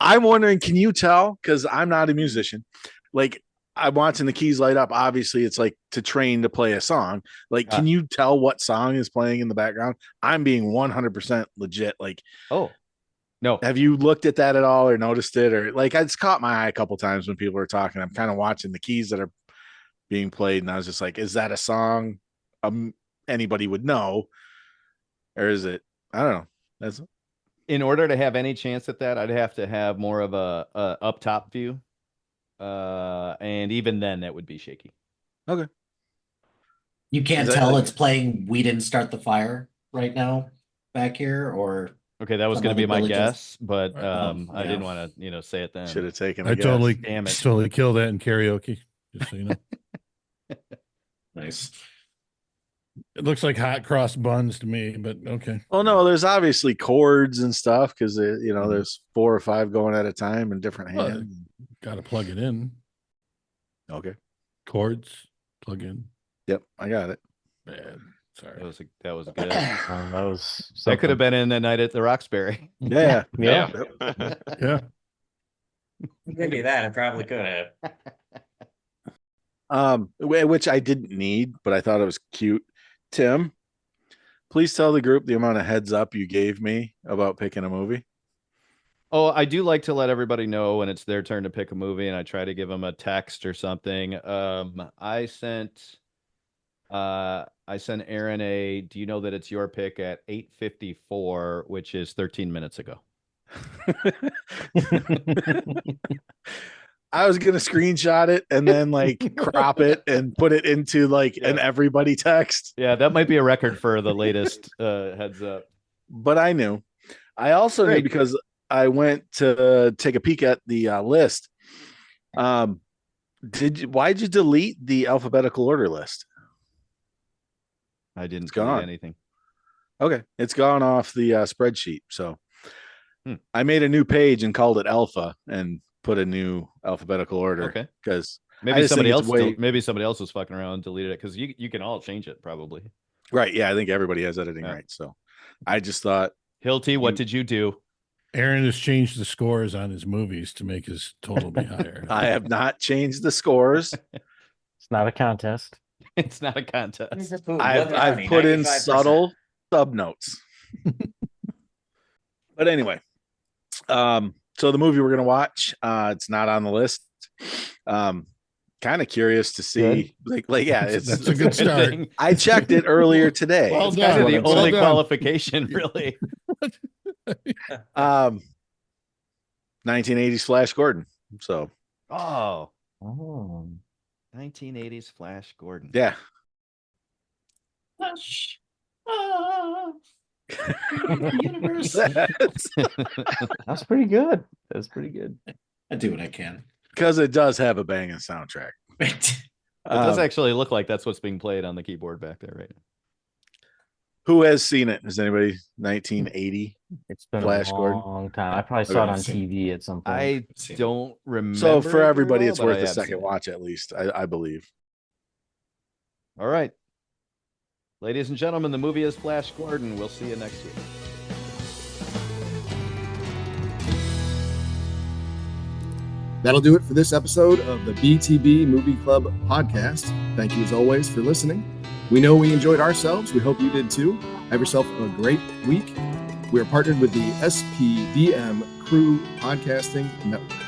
I'm wondering, can you tell? Because I'm not a musician. Like, I'm watching the keys light up. Obviously, it's like to train to play a song. Like, can you tell what song is playing in the background? I'm being 100% legit. Like, oh, no. Have you looked at that at all or noticed it? Or like, it's caught my eye a couple times when people are talking. I'm kind of watching the keys that are being played, and I was just like, is that a song anybody would know? Or is it? I don't know. That's in order to have any chance at that, I'd have to have more of a up top view. And even then that would be shaky. Okay. You can't tell it's playing We Didn't Start the Fire right now back here, or okay, that was going to be my guess, but yeah. I didn't want to say it then. Should have taken I guess. totally killed that in karaoke, just so you know. Nice. It looks like hot cross buns to me, but okay. Oh no, there's obviously chords and stuff because there's 4 or 5 going at a time in different hands. Got to plug it in. Okay. Chords, plug in. Yep, I got it. Man, sorry. That was good. That could have been in the night at the Roxbury. Yeah. Yeah. Give me that. I probably could have. Which I didn't need, but I thought it was cute. Tim, please tell the group the amount of heads up you gave me about picking a movie. Oh, I do like to let everybody know when it's their turn to pick a movie, and I try to give them a text or something. I sent Aaron do you know that it's your pick at 8:54, which is 13 minutes ago. I was gonna screenshot it and then like crop it and put it into an everybody text. Yeah, that might be a record for the latest heads up. But I knew. I also knew because I went to take a peek at the list. Why'd you delete the alphabetical order list? I didn't delete anything. Okay, it's gone off the spreadsheet. So I made a new page and called it Alpha and put a new alphabetical order. Okay, because maybe somebody else was fucking around and deleted it because you can all change it probably. Right? Yeah, I think everybody has editing rights. So I just thought, Hilty, what did you do? Aaron has changed the scores on his movies to make his total be higher. I have not changed the scores. It's not a contest. It's not a contest. I've put in subtle sub notes. But anyway, so So the movie we're gonna watch, it's not on the list. Kind of curious to see, yeah, That's a good start. I checked it earlier today. Well It's done. kind of the Well only done. qualification, really. 1980s Flash Gordon. So Oh, Oh. 1980s Flash Gordon. yeah, Hush. The universe. That's pretty good. That's pretty good. I do what I can. because it does have a banging soundtrack. It does Um, actually look like that's what's being played on the keyboard back there right now. who has seen it? Has anybody? 1980. It's been Flash a Gordon. long time. I probably saw it Okay. on TV at some point. I See. don't remember. So for it very everybody, well, it's but worth I a have seen second it. watch at least. I believe. All right. Ladies and gentlemen, the movie is Flash Gordon. We'll see you next week. That'll do it for this episode of the BTB Movie Club podcast. Thank you as always for listening. We know we enjoyed ourselves. We hope you did too. Have yourself a great week. We are partnered with the SPDM Crew Podcasting Network.